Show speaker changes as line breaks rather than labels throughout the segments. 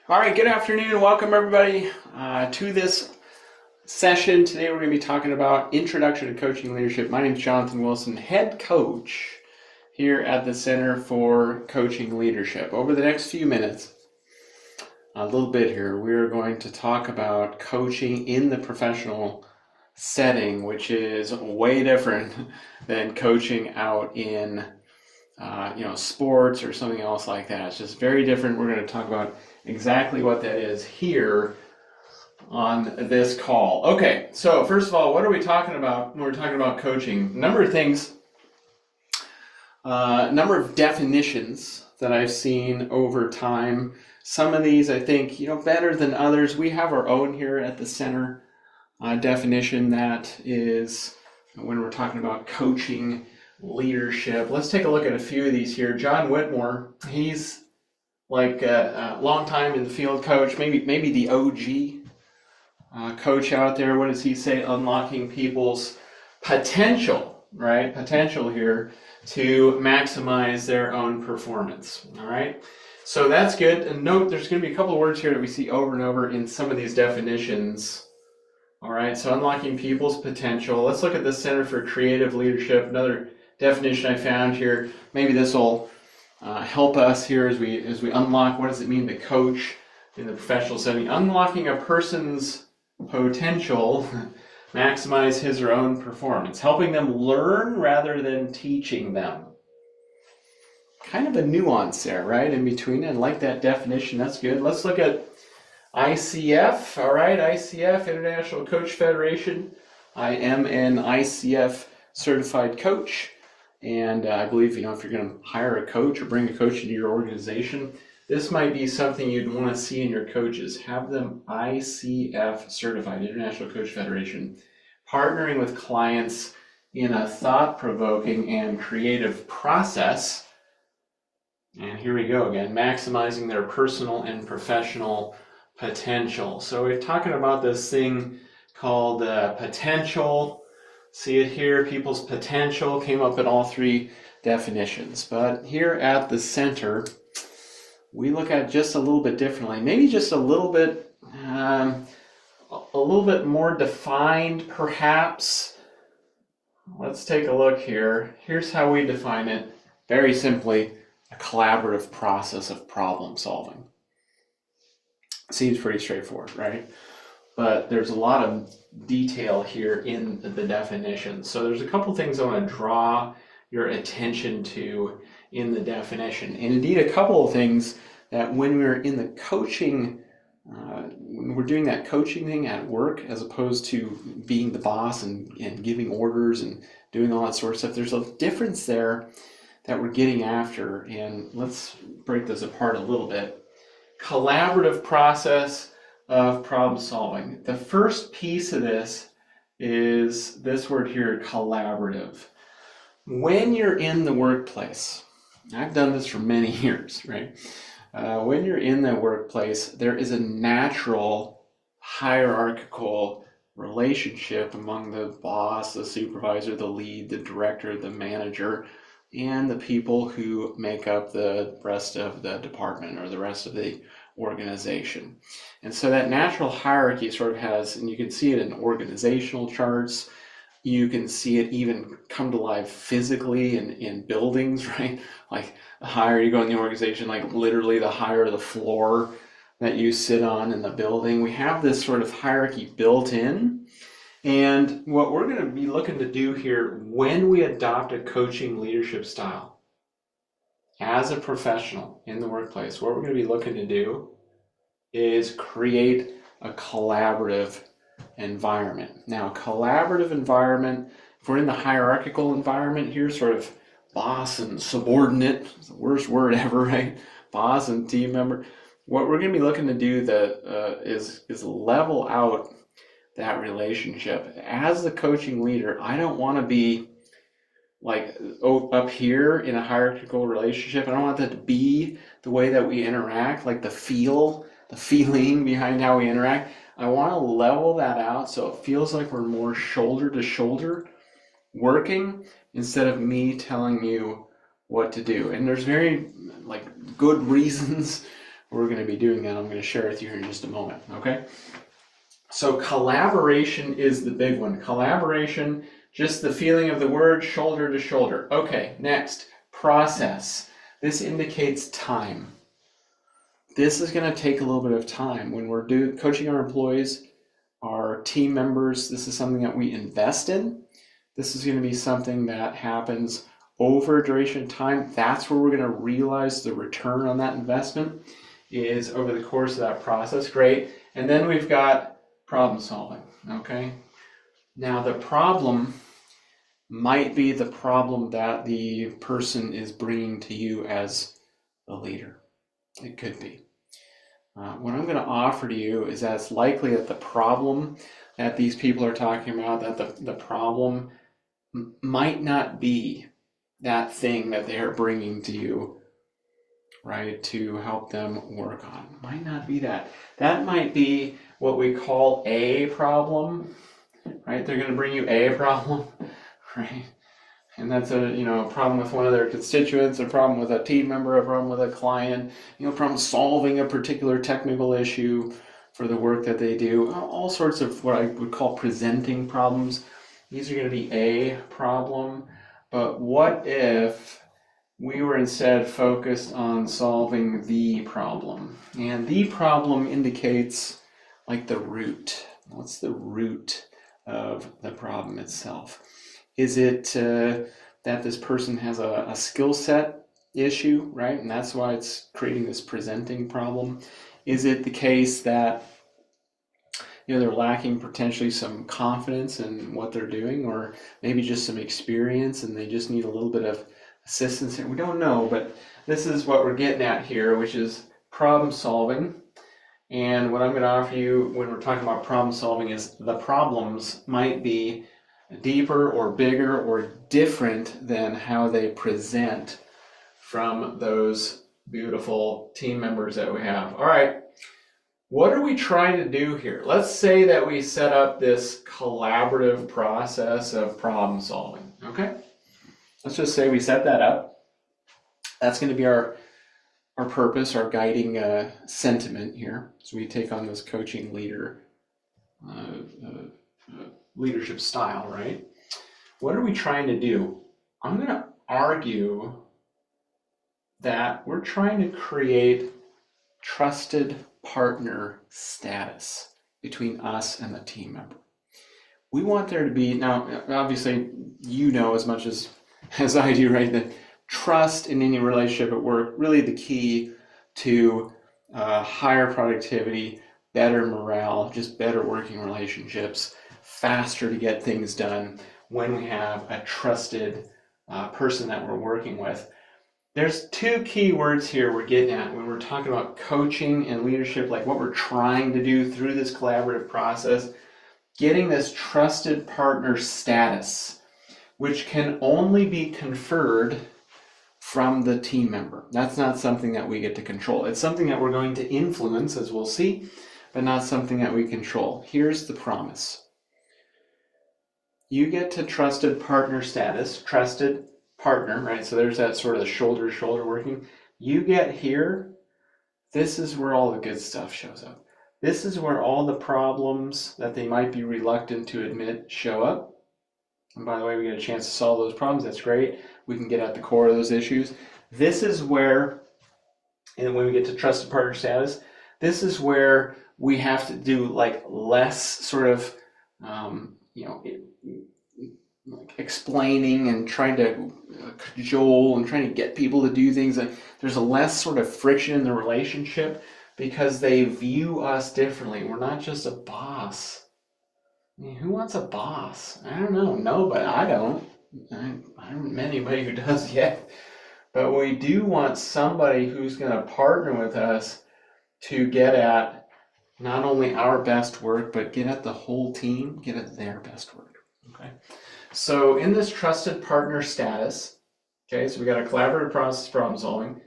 All right, good afternoon. Welcome, everybody, to this session. Today, we're going to be talking about Introduction to Coaching Leadership. My name is Jonathan Wilson, head coach here at the Center for Coaching Leadership. Over the next few minutes, a little bit here, we're going to talk about coaching in the professional setting, which is way different than coaching out in sports or something else like that. It's just very different. We're going to talk about exactly what that is here on this call. Okay, so first of all, what are we talking about when we're talking about coaching? A number of things, a number of definitions that I've seen over time. Some of these I think, better than others. We have our own here at the center definition that is when we're talking about coaching leadership. Let's take a look at a few of these here. John Whitmore, he's like a long time in the field coach, maybe the OG coach out there. What does he say? Unlocking people's potential, right? Potential here to maximize their own performance. All right. So that's good. And note, there's going to be a couple of words here that we see over and over in some of these definitions. All right. So unlocking people's potential. Let's look at the Center for Creative Leadership. Another definition I found here. Maybe this will help us here as we unlock what does it mean to coach in the professional setting. Unlocking a person's potential, maximize his or own performance, helping them learn rather than teaching them. Kind of a nuance there, right, in between. I like that definition. That's good. Let's look at ICF. All right, ICF, International Coach Federation. I am an ICF certified coach. And I believe, if you're going to hire a coach or bring a coach into your organization, this might be something you'd want to see in your coaches. Have them ICF certified, International Coach Federation, partnering with clients in a thought-provoking and creative process. And here we go again, maximizing their personal and professional potential. So we're talking about this thing called potential. See it here, people's potential came up in all three definitions. But here at the center, we look at it just a little bit differently. Maybe just a little bit more defined, perhaps. Let's take a look here. Here's how we define it. Very simply, a collaborative process of problem solving. Seems pretty straightforward, right? But there's a lot of detail here in the definition. So there's a couple things I want to draw your attention to in the definition. And indeed, a couple of things that when we're in the coaching, when we're doing that coaching thing at work, as opposed to being the boss and giving orders and doing all that sort of stuff, there's a difference there that we're getting after. And let's break this apart a little bit. Collaborative process of problem solving. The first piece of this is this word here, collaborative. When you're in the workplace, I've done this for many years, right? When you're in the workplace, there is a natural hierarchical relationship among the boss, the supervisor, the lead, the director, the manager, and the people who make up the rest of the department or the rest of the organization. And so that natural hierarchy sort of has, and you can see it in organizational charts, you can see it even come to life physically in buildings, right? Like the higher you go in the organization, like literally the higher the floor that you sit on in the building. We have this sort of hierarchy built in. And what we're going to be looking to do here when we adopt a coaching leadership style as a professional in the workplace, what we're going to be looking to do is create a collaborative environment. Now, collaborative environment, if we're in the hierarchical environment here, sort of boss and subordinate, it's the worst word ever, right? Boss and team member. What we're going to be looking to do is level out that relationship. As the coaching leader, I don't want to be like up here in a hierarchical relationship. I don't want that to be the way that we interact, like the feeling behind how we interact. I want to level that out so it feels like we're more shoulder to shoulder working instead of me telling you what to do. And there's very good reasons we're going to be doing that. I'm going to share with you here in just a moment, okay? So collaboration is the big one. Collaboration, just the feeling of the word, shoulder to shoulder. Okay, next, process. This indicates time. This is going to take a little bit of time. When we're coaching our employees, our team members, this is something that we invest in. This is going to be something that happens over a duration of time. That's where we're going to realize the return on that investment is over the course of that process. Great. And then we've got problem solving. Okay. Now the problem might be the problem that the person is bringing to you as a leader. It could be. What I'm going to offer to you is that it's likely that the problem that these people are talking about, that the problem might not be that thing that they are bringing to you, right, to help them work on. Might not be that. That might be what we call a problem, right? They're going to bring you a problem, right? And that's a problem with one of their constituents, a problem with a team member, a problem with a client, problem solving a particular technical issue for the work that they do. All sorts of what I would call presenting problems. These are going to be a problem. But what if we were instead focused on solving the problem? And the problem indicates like the root. What's the root of the problem itself? Is it that this person has a skill set issue, right? And that's why it's creating this presenting problem. Is it the case that they're lacking potentially some confidence in what they're doing, or maybe just some experience and they just need a little bit of assistance? We don't know, but this is what we're getting at here, which is problem solving. And what I'm going to offer you when we're talking about problem solving is the problems might be deeper or bigger or different than how they present from those beautiful team members that we have. All right, what are we trying to do here? Let's say that we set up this collaborative process of problem solving, okay? Let's just say we set that up. That's going to be our purpose, our guiding sentiment here. So we take on this coaching leadership style, right? What are we trying to do? I'm going to argue that we're trying to create trusted partner status between us and the team member. We want there to be, now obviously as much as I do, right, that trust in any relationship at work, really the key to higher productivity, better morale, just better working relationships, faster to get things done when we have a trusted person that we're working with. There's two key words here we're getting at when we're talking about coaching and leadership, like what we're trying to do through this collaborative process, getting this trusted partner status, which can only be conferred from the team member. That's not something that we get to control. It's something that we're going to influence, as we'll see, but not something that we control. Here's the promise. You get to trusted partner status, trusted partner, right? So there's that sort of shoulder to shoulder working. You get here, this is where all the good stuff shows up. This is where all the problems that they might be reluctant to admit show up. And by the way, we get a chance to solve those problems. That's great. We can get at the core of those issues. This is where, and when we get to trusted partner status, this is where we have to do like less sort of, like explaining and trying to cajole and trying to get people to do things. And there's a less sort of friction in the relationship because they view us differently. We're not just a boss. I mean, who wants a boss? I don't know. No, but I don't. I haven't met anybody who does yet. But we do want somebody who's going to partner with us to get at not only our best work, but get at the whole team, get at their best work. Okay. So in this trusted partner status, okay, so we got a collaborative process problem solving.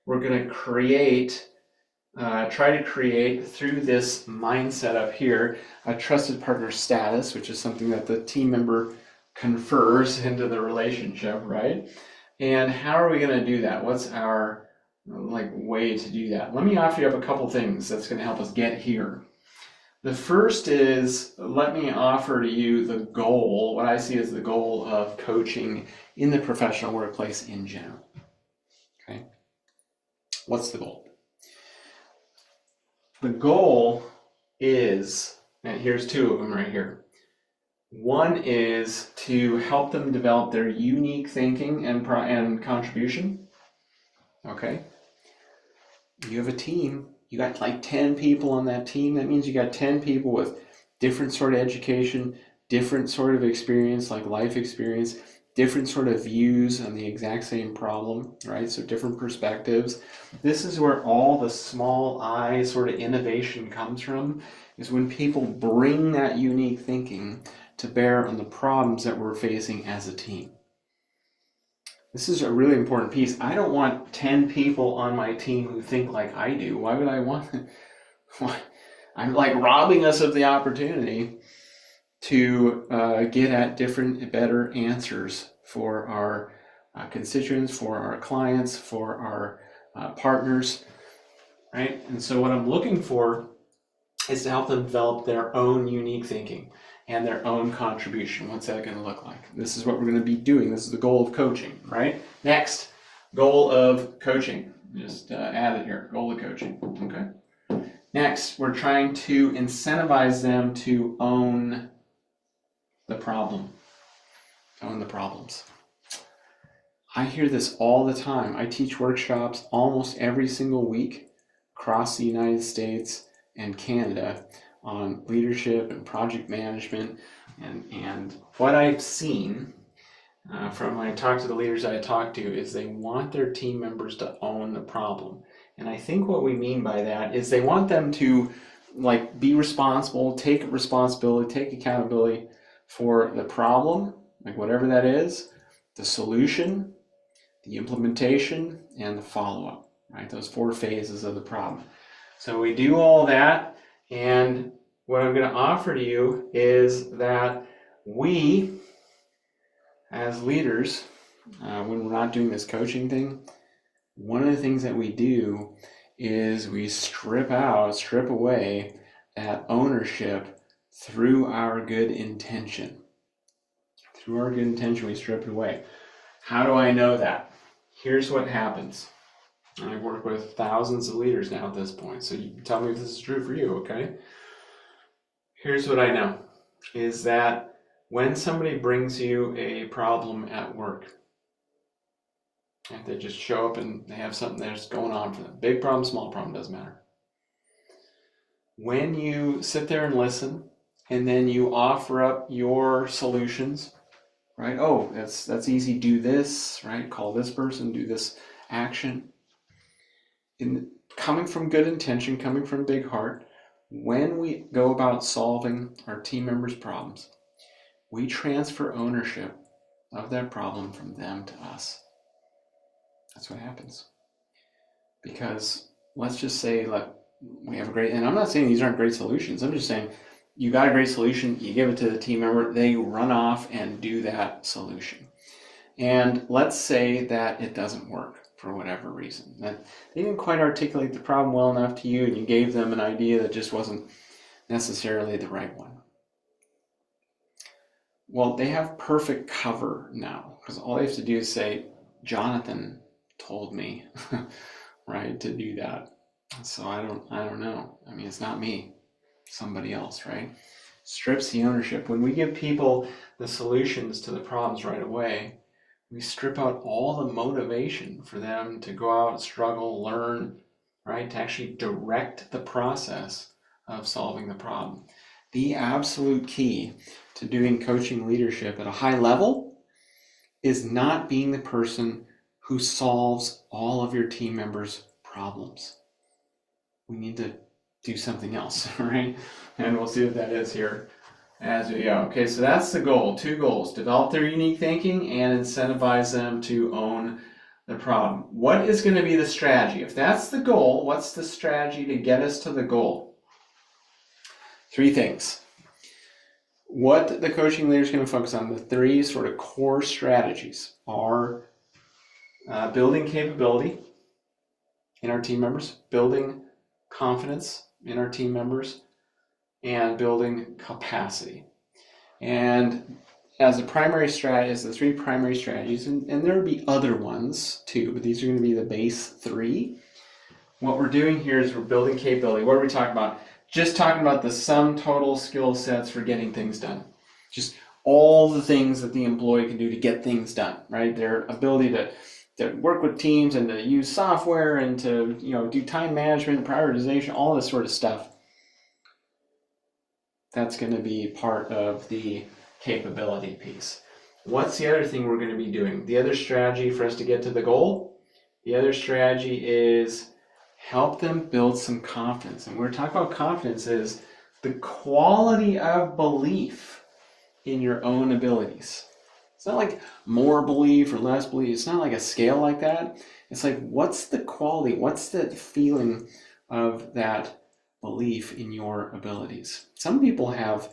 We're going to try to create through this mindset up here, a trusted partner status, which is something that the team member confers into the relationship, right? And how are we going to do that? What's our way to do that. Let me offer you up a couple things that's going to help us get here. The first is, let me offer to you the goal, what I see as the goal of coaching in the professional workplace in general. Okay? What's the goal? The goal is, and here's two of them right here. One is to help them develop their unique thinking and contribution. Okay? You have a team. You got like 10 people on that team. That means you got 10 people with different sort of education, different sort of experience, like life experience, different sort of views on the exact same problem, right? So different perspectives. This is where all the small I sort of innovation comes from, is when people bring that unique thinking to bear on the problems that we're facing as a team. This is a really important piece. I don't want 10 people on my team who think like I do. Why would I want? I'm like robbing us of the opportunity to get at different, better answers for our constituents, for our clients, for our partners, right? And so what I'm looking for is to help them develop their own unique thinking and their own contribution. What's that going to look like? This is what we're going to be doing. This is the goal of coaching, right? Next, goal of coaching. Just add it here, goal of coaching, okay? Next, we're trying to incentivize them to own the problem, own the problems. I hear this all the time. I teach workshops almost every single week across the United States and Canada on leadership and project management, and what I've seen from when I talk to the leaders I talk to is they want their team members to own the problem. And I think what we mean by that is they want them to like be responsible, take responsibility, take accountability for the problem, like whatever that is, the solution, the implementation, and the follow-up, right? Those 4 phases of the problem. So we do all that, and what I'm going to offer to you is that we, as leaders, when we're not doing this coaching thing, one of the things that we do is we strip away that ownership through our good intention. Through our good intention, we strip it away. How do I know that? Here's what happens. I've worked with thousands of leaders now at this point, so you can tell me if this is true for you, okay? Here's what I know, is that when somebody brings you a problem at work, and they just show up and they have something that's going on for them, big problem, small problem, doesn't matter. When you sit there and listen, and then you offer up your solutions, right? Oh, that's easy, do this, right? Call this person, do this action. Coming from good intention, coming from big heart, when we go about solving our team members' problems, we transfer ownership of that problem from them to us. That's what happens. Because let's just say like we have a great, and I'm not saying these aren't great solutions, I'm just saying you got a great solution, you give it to the team member, they run off and do that solution. And let's say that it doesn't work for whatever reason, that they didn't quite articulate the problem well enough to you, and you gave them an idea that just wasn't necessarily the right one. Well, they have perfect cover now, because all they have to do is say, Jonathan told me, right, to do that. So I don't know. I mean, it's not me, somebody else, right? Strips the ownership. When we give people the solutions to the problems right away, we strip out all the motivation for them to go out, struggle, learn, right? To actually direct the process of solving the problem. The absolute key to doing coaching leadership at a high level is not being the person who solves all of your team members' problems. We need to do something else, right? And we'll see what that is here as we go. Okay, so that's the goal. 2 goals: develop their unique thinking and incentivize them to own the problem. What is going to be the strategy? If that's the goal, what's the strategy to get us to the goal? 3 things. What the coaching leader is going to focus on, the 3 sort of core strategies are building capability, in our team members, building confidence in our team members, and building capacity. And as a primary strategy, as the 3 primary strategies, and there will be other ones too, but these are going to be the base 3. What we're doing here is we're building capability. What are we talking about? Just talking about the sum total skill sets for getting things done. Just all the things that the employee can do to get things done, right? Their ability to work with teams and to use software and to do time management, prioritization, all this sort of stuff. That's going to be part of the capability piece. What's the other thing we're going to be doing? The other strategy for us to get to the goal? The other strategy is help them build some confidence. And we're talking about confidence is the quality of belief in your own abilities. It's not like more belief or less belief. It's not like a scale like that. It's like, what's the quality? What's the feeling of that belief in your abilities? Some people have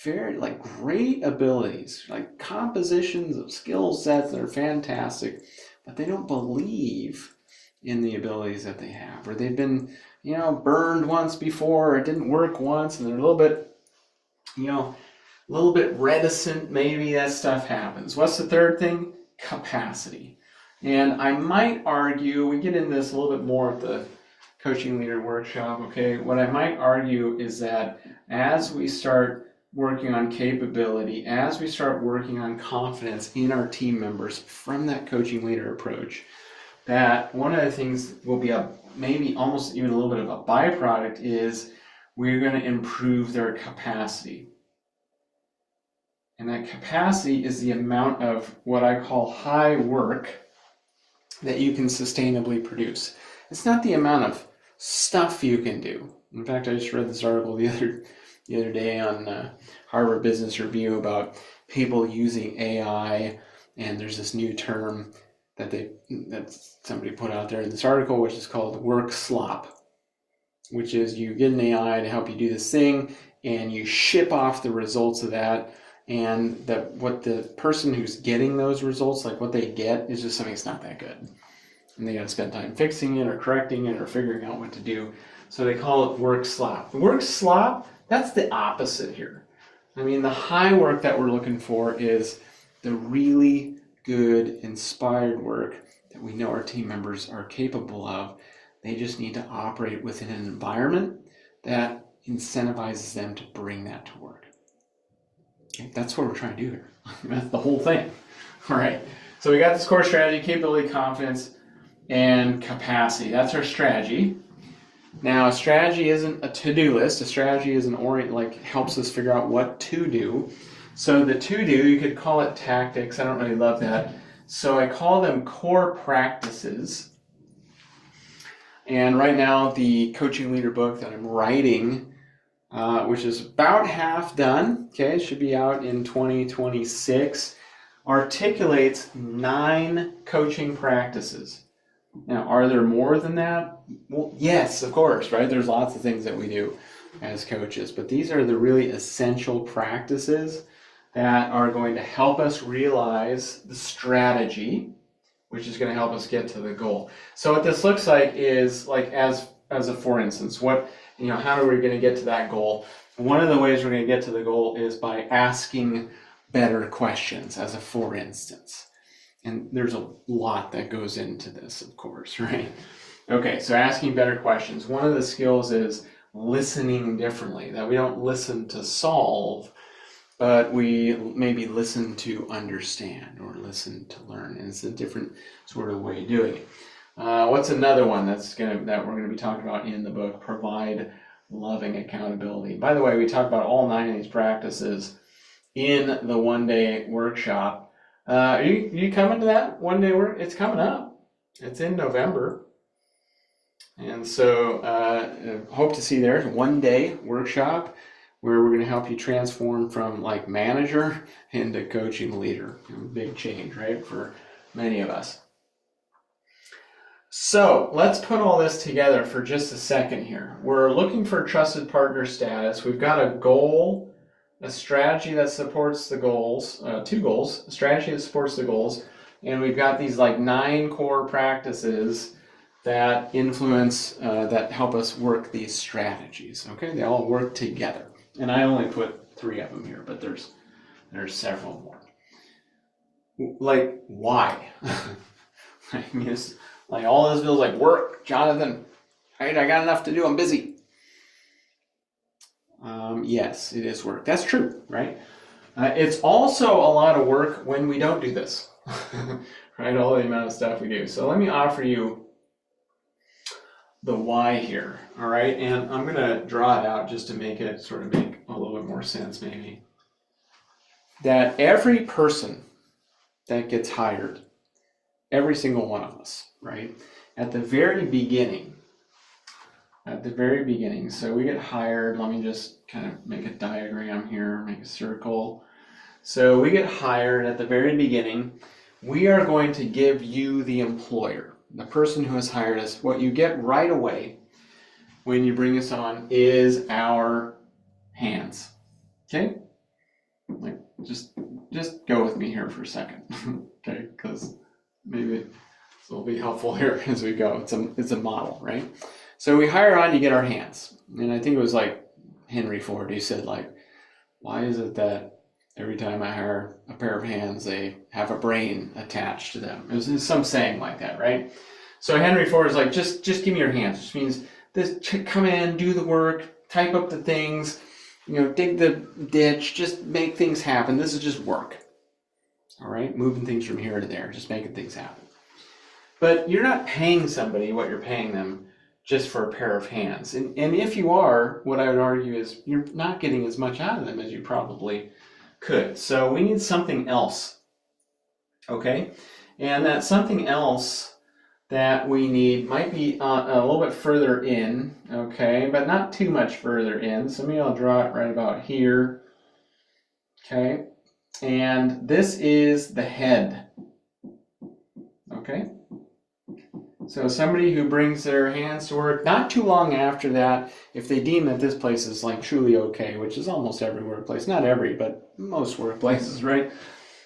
very great abilities, like compositions of skill sets that are fantastic, but they don't believe in the abilities that they have, or they've been burned once before, or it didn't work once, and they're a little bit reticent. Maybe that stuff happens. What's the third thing? Capacity. And I might argue, we get into this a little bit more at the Coaching Leader Workshop, okay? What I might argue is that as we start working on capability, as we start working on confidence in our team members from that coaching leader approach, that one of the things will be maybe almost even a little bit of a byproduct is we're going to improve their capacity. And that capacity is the amount of what I call high work that you can sustainably produce. It's not the amount of stuff you can do. In fact, I just read this article the other day on Harvard Business Review about people using AI, and there's this new term that somebody put out there in this article, which is called work slop, which is you get an AI to help you do this thing, and you ship off the results of that, and what the person who's getting those results, like what they get, is just something that's not that good. And they got to spend time fixing it or correcting it or figuring out what to do. So they call it work slop. The work slop, that's the opposite here. I mean, the high work that we're looking for is the really good, inspired work that we know our team members are capable of. They just need to operate within an environment that incentivizes them to bring that to work. Okay, that's what we're trying to do here. That's the whole thing. All right. So we got this core strategy, capability, confidence, and capacity. That's our strategy. Now, a strategy isn't a to-do list. A strategy is helps us figure out what to do. So the to-do, you could call it tactics. I don't really love that. So I call them core practices. And right now, the Coaching Leader book that I'm writing, which is about half done, okay, it should be out in 2026, articulates 9 coaching practices. Now, are there more than that? Well, yes, of course, right? There's lots of things that we do as coaches, but these are the really essential practices that are going to help us realize the strategy, which is going to help us get to the goal. So what this looks like is as a for instance, how are we going to get to that goal? One of the ways we're going to get to the goal is by asking better questions, as a for instance. And there's a lot that goes into this, of course, right? Okay, so asking better questions. One of the skills is listening differently, that we don't listen to solve, but we maybe listen to understand or listen to learn. And it's a different sort of way of doing it. What's another one that we're going to be talking about in the book? Provide loving accountability. By the way, we talk about all 9 of these practices in the one-day workshop. Are you coming to that one-day work? It's coming up. It's in November. And so hope to see you there. One-day workshop where we're going to help you transform from manager into coaching leader. Big change, right, for many of us. So let's put all this together for just a second here. We're looking for trusted partner status. We've got a goal, a strategy that supports the goals, 2 goals, a strategy that supports the goals, and we've got these 9 core practices that influence, that help us work these strategies. Okay, they all work together. And I only put 3 of them here, but there's several more. Like, why? I mean, it's like all this feels like work, Jonathan. Right? I got enough to do. I'm busy. Yes, it is work. That's true, right? It's also a lot of work when we don't do this, right? All the amount of stuff we do. So let me offer you the why here, all right? And I'm going to draw it out just to make it sort of make a little bit more sense, maybe. That every person that gets hired, every single one of us, right? At the very beginning, so we get hired. Let me just kind of make a diagram here, make a circle. So we get hired at the very beginning. We are going to give you, the employer, the person who has hired us, what you get right away when you bring us on is our hands. Okay? Like, just go with me here for a second. Okay? Because maybe this will be helpful here as we go. It's a model, right? So we hire on, you get our hands. And I think it was like Henry Ford, he said, like, why is it that every time I hire a pair of hands, they have a brain attached to them? It was some saying like that, right? So Henry Ford is like, just give me your hands, which means this, come in, do the work, type up the things, dig the ditch, just make things happen. This is just work. All right, moving things from here to there, just making things happen. But you're not paying somebody what you're paying them just for a pair of hands. And if you are, what I would argue is you're not getting as much out of them as you probably could. So we need something else, okay? And that something else that we need might be a little bit further in, okay? But not too much further in. So maybe I'll draw it right about here, okay? And this is the head, okay? So somebody who brings their hands to work, not too long after that, if they deem that this place is like truly okay, which is almost every workplace, not every, but most workplaces, right?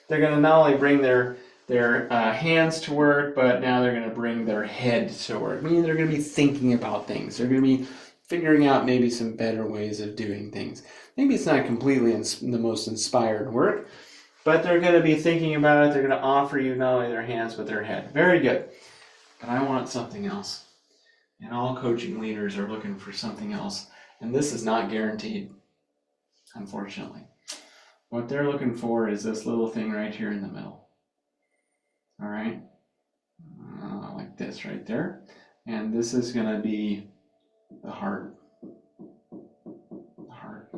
They're going to not only bring their hands to work, but now they're going to bring their head to work. Meaning they're going to be thinking about things. They're going to be figuring out maybe some better ways of doing things. Maybe it's not completely the most inspired work, but they're going to be thinking about it. They're going to offer you not only their hands, but their head. Very good. But I want something else. And all coaching leaders are looking for something else. And this is not guaranteed, unfortunately. What they're looking for is this little thing right here in the middle. All right? Like this right there. And this is going to be the heart. The heart.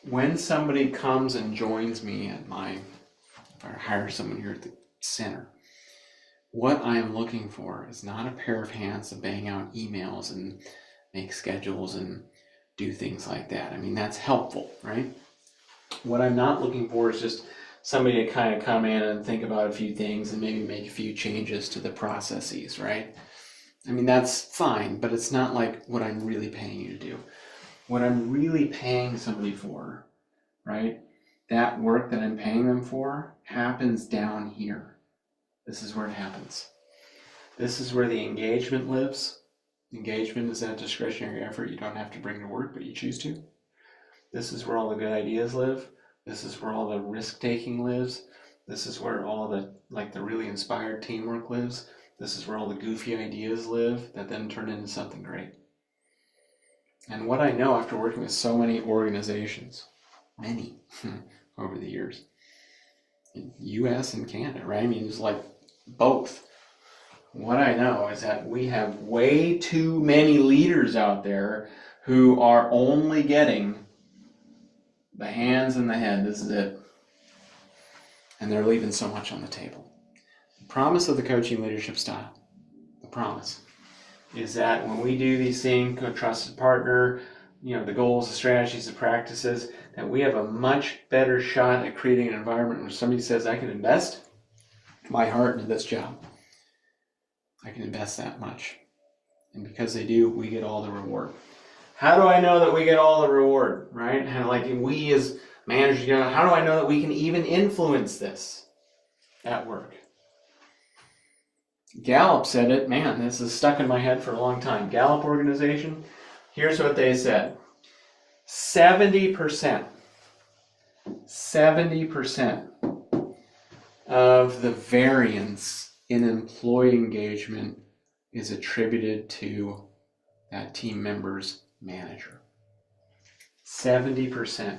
When somebody comes and joins me at if I hire someone here at the center, what I am looking for is not a pair of hands to bang out emails and make schedules and do things like that. I mean, that's helpful, right? What I'm not looking for is just somebody to kind of come in and think about a few things and maybe make a few changes to the processes, right? I mean, that's fine, but it's not like what I'm really paying you to do. What I'm really paying somebody for, right? That work that I'm paying them for happens down here. This is where it happens. This is where the engagement lives. Engagement is that discretionary effort you don't have to bring to work, but you choose to. This is where all the good ideas live. This is where all the risk-taking lives. This is where all the really inspired teamwork lives. This is where all the goofy ideas live that then turn into something great. And what I know after working with so many organizations, many over the years, in US and Canada, right? I mean, it's like both. What I know is that we have way too many leaders out there who are only getting the hands and the head. This is it. And they're leaving so much on the table. The promise of the coaching leadership style, the promise, is that when we do these things, a trusted partner, the goals, the strategies, the practices, that we have a much better shot at creating an environment where somebody says, I can invest my heart into this job. I can invest that much. And because they do, we get all the reward. How do I know that we get all the reward, right? And like we as managers, how do I know that we can even influence this at work? Gallup said it. Man, this is stuck in my head for a long time. Gallup organization, here's what they said. 70% of the variance in employee engagement is attributed to that team member's manager. 70%.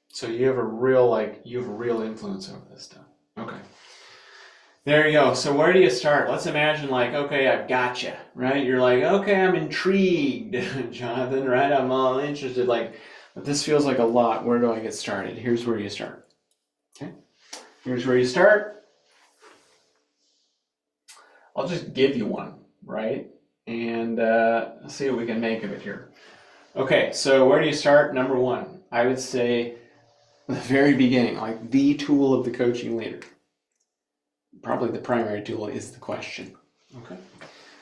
So you have a real influence over this stuff. Okay. There you go. So where do you start? Let's imagine okay, I've got you, right? You're like, okay, I'm intrigued, Jonathan, right? I'm all interested. But this feels like a lot. Where do I get started? Here's where you start. Okay. Here's where you start. I'll just give you one, right? And see what we can make of it here. Okay, so where do you start? Number one, I would say the very beginning, the tool of the coaching leader. Probably the primary tool is the question. Okay.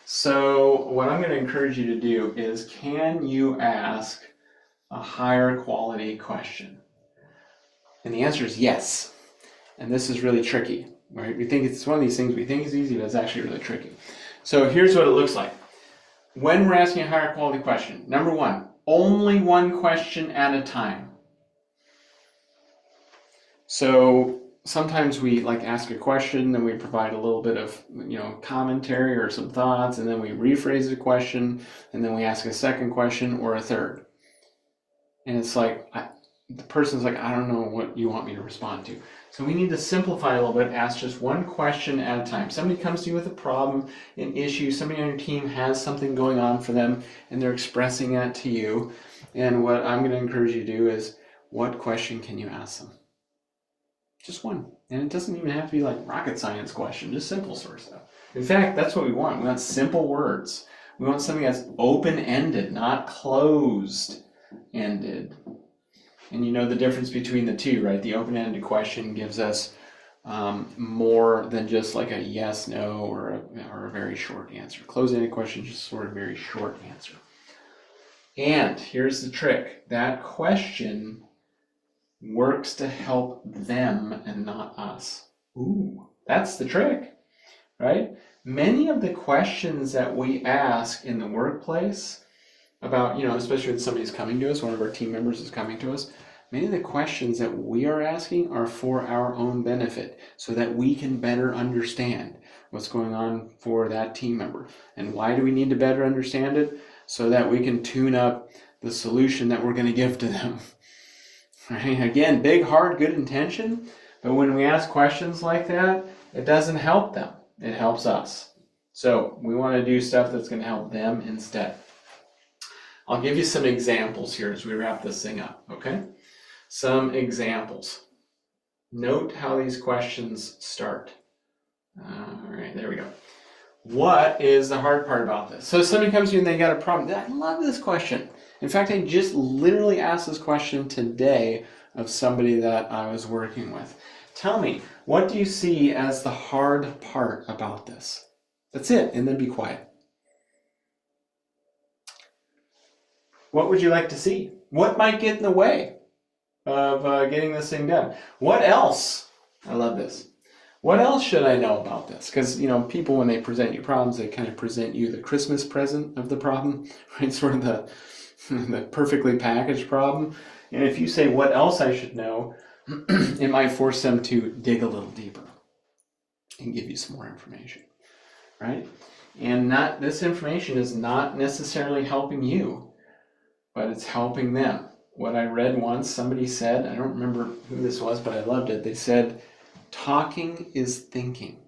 So what I'm going to encourage you to do is, can you ask a higher quality question? And the answer is yes. And this is really tricky, right? We think it's one of these things we think is easy, but it's actually really tricky. So here's what it looks like. When we're asking a higher quality question, number one, only one question at a time. So sometimes we ask a question, then we provide a little bit of commentary or some thoughts, and then we rephrase the question, and then we ask a second question or a third. And it's the person's like, I don't know what you want me to respond to. So we need to simplify a little bit, ask just one question at a time. Somebody comes to you with a problem, an issue, somebody on your team has something going on for them, and they're expressing that to you. And what I'm going to encourage you to do is, what question can you ask them? Just one. And it doesn't even have to be rocket science question, just simple sort of stuff. In fact, that's what we want. We want simple words. We want something that's open-ended, not closed-ended. And you know the difference between the two, right? The open-ended question gives us more than just a yes, no, or a very short answer. Closed-ended question is just sort of a very short answer. And here's the trick. That question works to help them and not us. Ooh, that's the trick, right? Many of the questions that we ask in the workplace about, especially when somebody's coming to us, one of our team members is coming to us, many of the questions that we are asking are for our own benefit, so that we can better understand what's going on for that team member. And why do we need to better understand it? So that we can tune up the solution that we're going to give to them. Right? Again, big, hard, good intention, but when we ask questions like that, it doesn't help them. It helps us. So we want to do stuff that's going to help them instead. I'll give you some examples here as we wrap this thing up, okay? Some examples. Note how these questions start. All right, there we go. What is the hard part about this? So somebody comes to you and they got a problem. I love this question. In fact, I just literally asked this question today of somebody that I was working with. Tell me, what do you see as the hard part about this? That's it, and then be quiet. What would you like to see? What might get in the way of getting this thing done? What else? I love this. What else should I know about this? Because, people, when they present you problems, they kind of present you the Christmas present of the problem, right? Sort of the perfectly packaged problem. And if you say, what else I should know, it might force them to dig a little deeper and give you some more information, right? And this information is not necessarily helping you, but it's helping them. What I read once, somebody said, I don't remember who this was, but I loved it. They said, talking is thinking,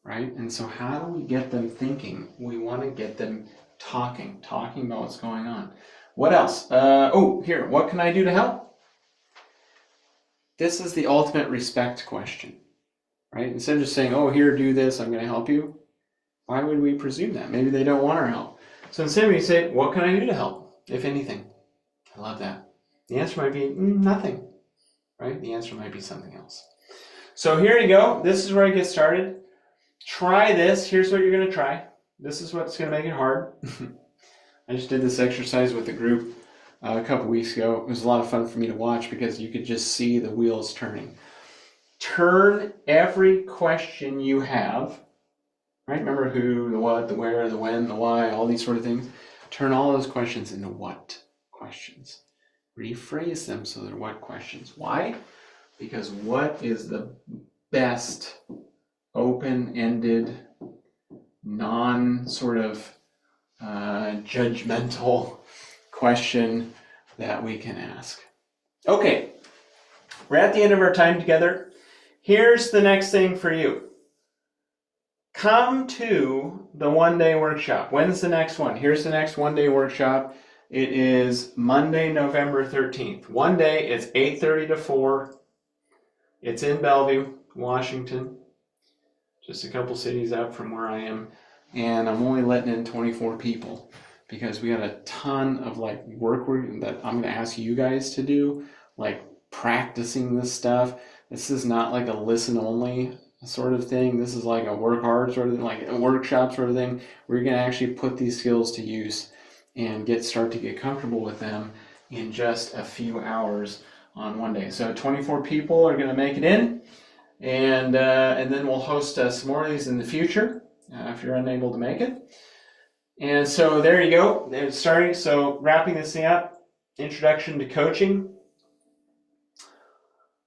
right? And so how do we get them thinking? We want to get them talking about what's going on. What else? Here, what can I do to help? This is the ultimate respect question, right? Instead of just saying, here, do this, I'm going to help you. Why would we presume that? Maybe they don't want our help. So instead we say, what can I do to help, if anything? I love that. The answer might be nothing, right? The answer might be something else. So here you go. This is where I get started. Try this. Here's what you're going to try. This is what's going to make it hard. I just did this exercise with a group a couple weeks ago. It was a lot of fun for me to watch because you could just see the wheels turning. turn every question you have, right? Remember who, the what, the where, the when, the why, all these sort of things. Turn all those questions into what questions. Rephrase them so they're what questions. Why? Because what is the best open-ended, non-sort of judgmental question that we can ask. Okay, we're at the end of our time together. Here's the next thing for you. Come to the one-day workshop. When's the next one? Here's the next one-day workshop. It is Monday, November 13th. One day, it's 8:30 to 4. It's in Bellevue, Washington. Just a couple cities up from where I am. And I'm only letting in 24 people because we got a ton of like work that I'm going to ask you guys to do, like practicing this stuff. This is not like a listen only sort of thing. This is like a work hard sort of thing, like a workshop sort of thing. We're going to actually put these skills to use and start to get comfortable with them in just a few hours on one day. So 24 people are going to make it in, and then we'll host some more of these in the future if you're unable to make it. And so there you go. It's starting. So wrapping this thing up, introduction to coaching.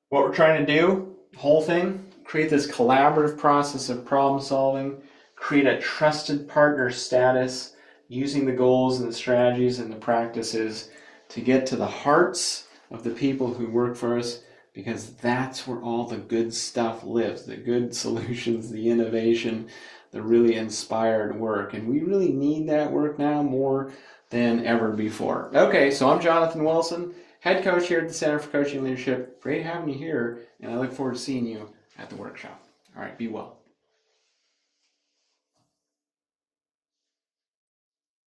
What we're trying to do, whole thing, create this collaborative process of problem solving, create a trusted partner status using the goals and the strategies and the practices to get to the hearts of the people who work for us, because that's where all the good stuff lives, the good solutions, the innovation, the really inspired work. And we really need that work now more than ever before. Okay, so I'm Jonathan Wilson, head coach here at the Center for Coaching Leadership. Great having you here, and I look forward to seeing you at the workshop. All right, be well.